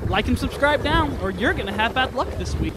Like and subscribe now, or you're gonna have bad luck this week.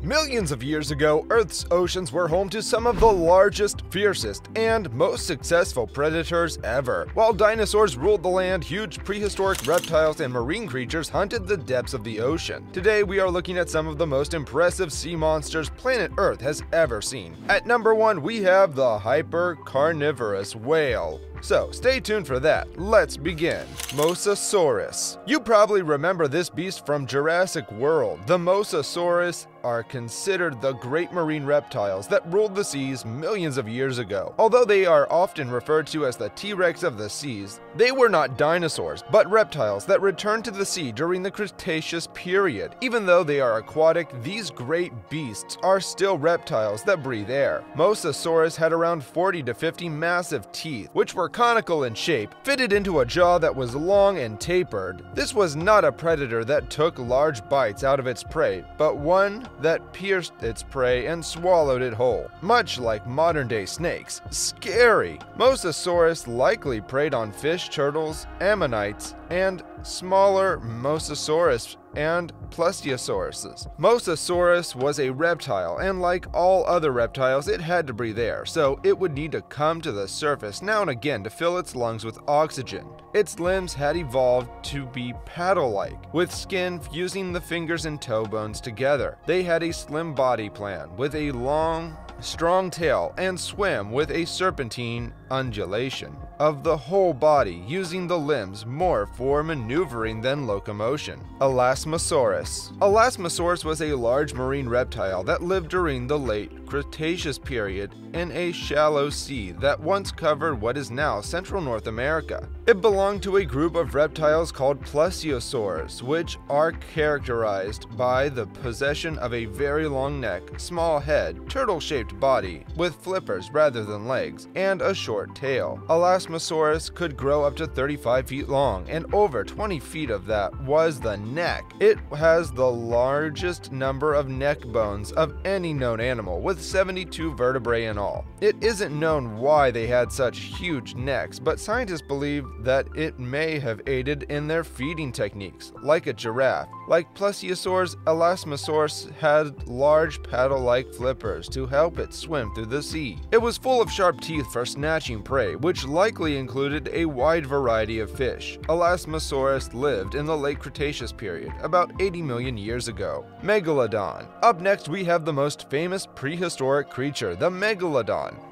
Millions of years ago, Earth's oceans were home to some of the largest, fiercest, and most successful predators ever. While dinosaurs ruled the land, huge prehistoric reptiles and marine creatures hunted the depths of the ocean. Today, we are looking at some of the most impressive sea monsters planet Earth has ever seen. At number 1, we have the hyper-carnivorous whale. So, stay tuned for that. Let's begin. Mosasaurus. You probably remember this beast from Jurassic World. The Mosasaurus are considered the Great Marine Reptiles that ruled the seas millions of years ago. Although they are often referred to as the T-Rex of the seas, they were not dinosaurs, but reptiles that returned to the sea during the Cretaceous Period. Even though they are aquatic, these great beasts are still reptiles that breathe air. Mosasaurus had around 40 to 50 massive teeth, which were conical in shape, fitted into a jaw that was long and tapered. This was not a predator that took large bites out of its prey, but one that pierced its prey and swallowed it whole, much like modern-day snakes. Scary! Mosasaurus likely preyed on fish, turtles, ammonites, and smaller Mosasaurus and plesiosaurs. Mosasaurus was a reptile, and like all other reptiles, it had to breathe air, so it would need to come to the surface now and again to fill its lungs with oxygen. Its limbs had evolved to be paddle-like, with skin fusing the fingers and toe bones together. They had a slim body plan, with a long, strong tail, and swam with a serpentine undulation of the whole body, using the limbs more for maneuvering than locomotion. Elasmosaurus. Elasmosaurus was a large marine reptile that lived during the late Cretaceous period in a shallow sea that once covered what is now Central North America. It belonged to a group of reptiles called plesiosaurs, which are characterized by the possession of a very long neck, small head, turtle-shaped body with flippers rather than legs, and a short tail. Elasmosaurus could grow up to 35 feet long, and over 20 feet of that was the neck. It has the largest number of neck bones of any known animal, with 72 vertebrae in all. It isn't known why they had such huge necks, but scientists believe that it may have aided in their feeding techniques, like a giraffe. Like plesiosaurs, Elasmosaurus had large paddle-like flippers to help it swim through the sea. It was full of sharp teeth for snatching prey, which likely included a wide variety of fish. Elasmosaurus lived in the late Cretaceous period, about 80 million years ago. Megalodon. Up next, we have the most famous prehistoric creature, the megalodon.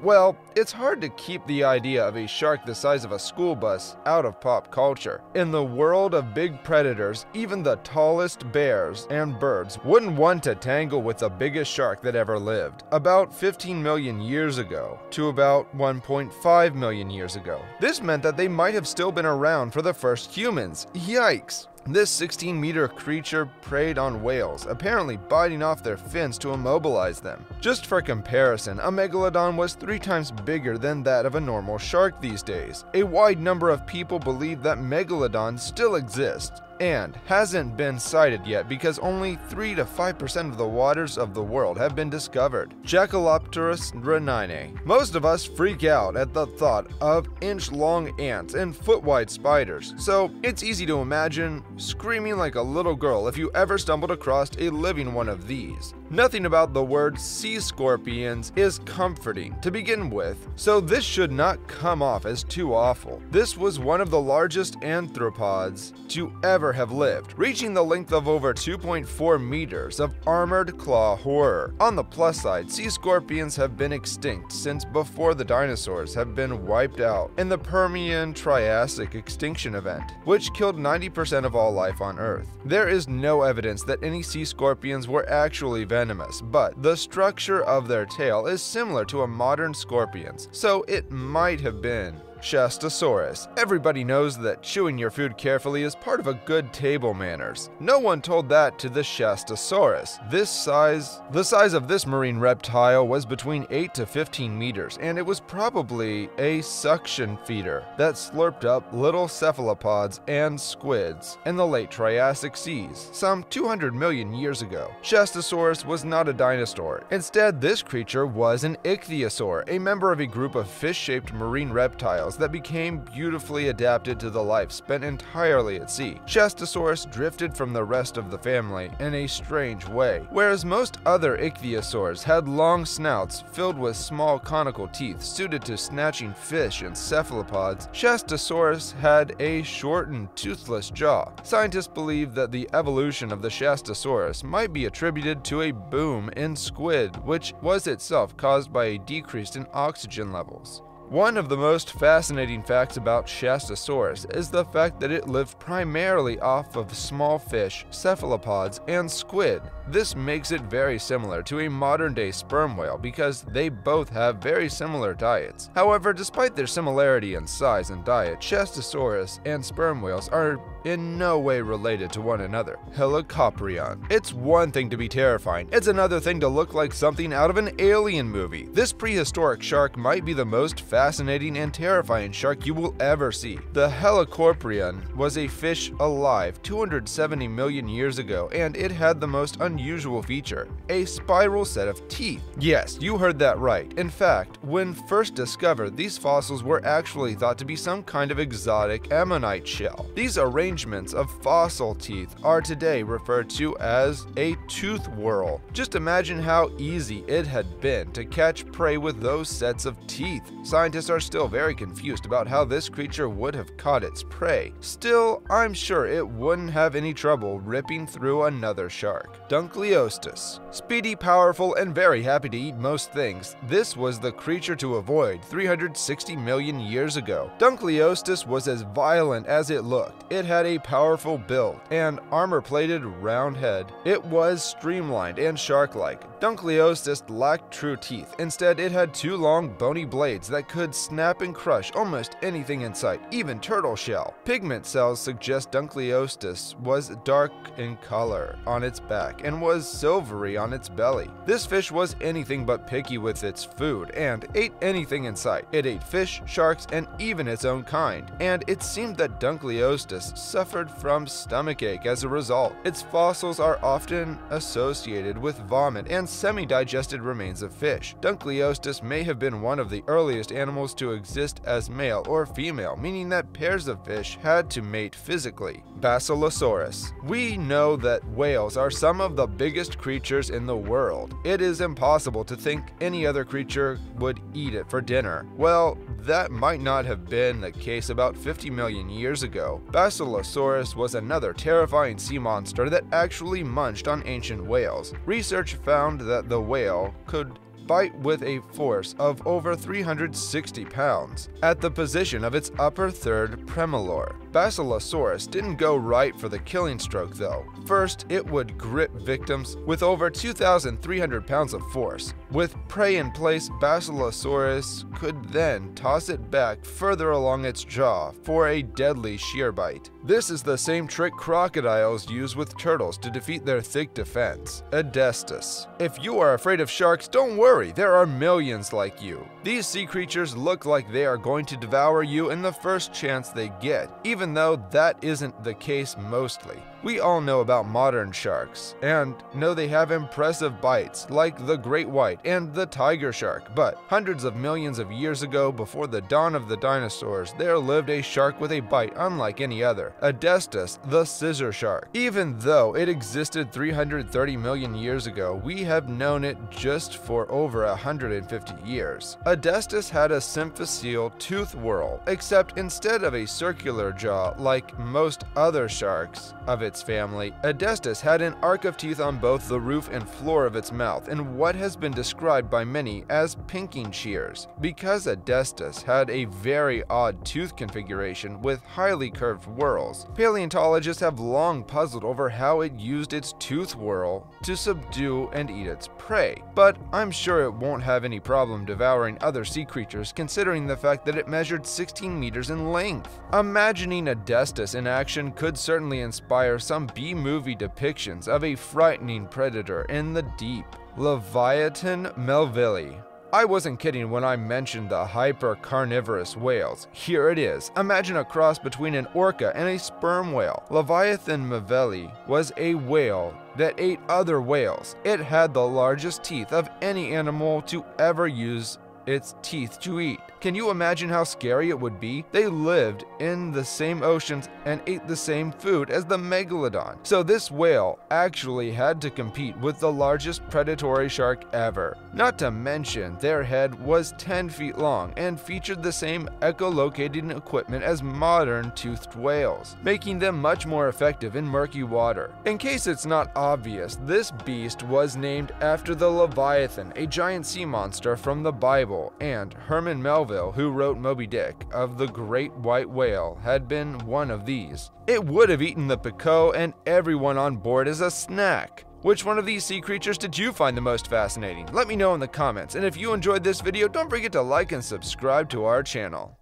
Well, it's hard to keep the idea of a shark the size of a school bus out of pop culture. In the world of big predators, even the tallest bears and birds wouldn't want to tangle with the biggest shark that ever lived, about 15 million years ago to about 1.5 million years ago. This meant that they might have still been around for the first humans. Yikes! This 16-meter creature preyed on whales, apparently biting off their fins to immobilize them. Just for comparison, a megalodon was 3 times bigger than that of a normal shark these days. A wide number of people believe that megalodons still exist, and hasn't been sighted yet because only 3 to 5% of the waters of the world have been discovered. Jacalopterus renine. Most of us freak out at the thought of inch-long ants and foot-wide spiders, so it's easy to imagine screaming like a little girl if you ever stumbled across a living one of these. Nothing about the word sea scorpions is comforting to begin with, so this should not come off as too awful. This was one of the largest anthropods to ever have lived, reaching the length of over 2.4 meters of armored claw horror. On the plus side, sea scorpions have been extinct since before the dinosaurs have been wiped out in the Permian-Triassic extinction event, which killed 90% of all life on Earth. There is no evidence that any sea scorpions were actually venomous, but the structure of their tail is similar to a modern scorpion's, so it might have been. Shastosaurus. Everybody knows that chewing your food carefully is part of a good table manners. No one told that to the Shastosaurus. The size of this marine reptile was between 8 to 15 meters, and it was probably a suction feeder that slurped up little cephalopods and squids in the late Triassic seas, some 200 million years ago. Shastosaurus was not a dinosaur. Instead, this creature was an ichthyosaur, a member of a group of fish-shaped marine reptiles whales that became beautifully adapted to the life spent entirely at sea. Shastosaurus drifted from the rest of the family in a strange way. Whereas most other ichthyosaurs had long snouts filled with small conical teeth suited to snatching fish and cephalopods, Shastosaurus had a shortened, toothless jaw. Scientists believe that the evolution of the Shastosaurus might be attributed to a boom in squid, which was itself caused by a decrease in oxygen levels. One of the most fascinating facts about Shastosaurus is the fact that it lived primarily off of small fish, cephalopods, and squid. This makes it very similar to a modern-day sperm whale because they both have very similar diets. However, despite their similarity in size and diet, Shastosaurus and sperm whales are in no way related to one another. Helicoprion. It's one thing to be terrifying, it's another thing to look like something out of an alien movie. This prehistoric shark might be the most fascinating and terrifying shark you will ever see. The Helicoprion was a fish alive 270 million years ago, and it had the most unusual feature, a spiral set of teeth. Yes, you heard that right. In fact, when first discovered, these fossils were actually thought to be some kind of exotic ammonite shell. These arrangements of fossil teeth are today referred to as a tooth whorl. Just imagine how easy it had been to catch prey with those sets of teeth. Scientists are still very confused about how this creature would have caught its prey. Still, I'm sure it wouldn't have any trouble ripping through another shark. Dunkleostis. Speedy, powerful, and very happy to eat most things, this was the creature to avoid 360 million years ago. Dunkleostis was as violent as it looked. It had a powerful build, and armor-plated round head. It was streamlined and shark-like. Dunkleostis lacked true teeth. Instead, it had two long, bony blades that could snap and crush almost anything in sight, even turtle shell. Pigment cells suggest Dunkleostis was dark in color on its back and was silvery on its belly. This fish was anything but picky with its food and ate anything in sight. It ate fish, sharks, and even its own kind, and it seemed that Dunkleostis suffered from stomachache as a result. Its fossils are often associated with vomit and semi-digested remains of fish. Dunkleostis may have been one of the earliest animals to exist as male or female, meaning that pairs of fish had to mate physically. Basilosaurus. We know that whales are some of the biggest creatures in the world. It is impossible to think any other creature would eat it for dinner. Well, that might not have been the case about 50 million years ago. Basilosaurus was another terrifying sea monster that actually munched on ancient whales. Research found that the whale could bite with a force of over 360 pounds at the position of its upper third premolar. Basilosaurus didn't go right for the killing stroke though. First, it would grip victims with over 2,300 pounds of force. With prey in place, Basilosaurus could then toss it back further along its jaw for a deadly shear bite. This is the same trick crocodiles use with turtles to defeat their thick defense. Adestus. If you are afraid of sharks, don't worry, there are millions like you. These sea creatures look like they are going to devour you in the first chance they get, even though that isn't the case mostly. We all know about modern sharks, and know they have impressive bites, like the great white and the tiger shark, but hundreds of millions of years ago, before the dawn of the dinosaurs, there lived a shark with a bite unlike any other, Adestus, the scissor shark. Even though it existed 330 million years ago, we have known it just for over 150 years. Adestus had a symphyseal tooth whorl, except instead of a circular jaw like most other sharks of its family, Adestus had an arc of teeth on both the roof and floor of its mouth in what has been described by many as pinking shears. Because Adestus had a very odd tooth configuration with highly curved whorls, paleontologists have long puzzled over how it used its tooth whorl to subdue and eat its prey. But I'm sure it won't have any problem devouring other sea creatures, considering the fact that it measured 16 meters in length. Imagining Adestus in action could certainly inspire some B-movie depictions of a frightening predator in the deep. Leviathan melvillei. I wasn't kidding when I mentioned the hyper-carnivorous whales. Here it is. Imagine a cross between an orca and a sperm whale. Leviathan melvillei was a whale that ate other whales. It had the largest teeth of any animal to ever use its teeth to eat. Can you imagine how scary it would be? They lived in the same oceans and ate the same food as the megalodon. So this whale actually had to compete with the largest predatory shark ever. Not to mention, their head was 10 feet long and featured the same echolocating equipment as modern toothed whales, making them much more effective in murky water. In case it's not obvious, this beast was named after the Leviathan, a giant sea monster from the Bible, and Herman Melville, who wrote Moby Dick, of the great white whale, had been one of these. It would have eaten the Pico and everyone on board as a snack. Which one of these sea creatures did you find the most fascinating? Let me know in the comments, and if you enjoyed this video, don't forget to like and subscribe to our channel.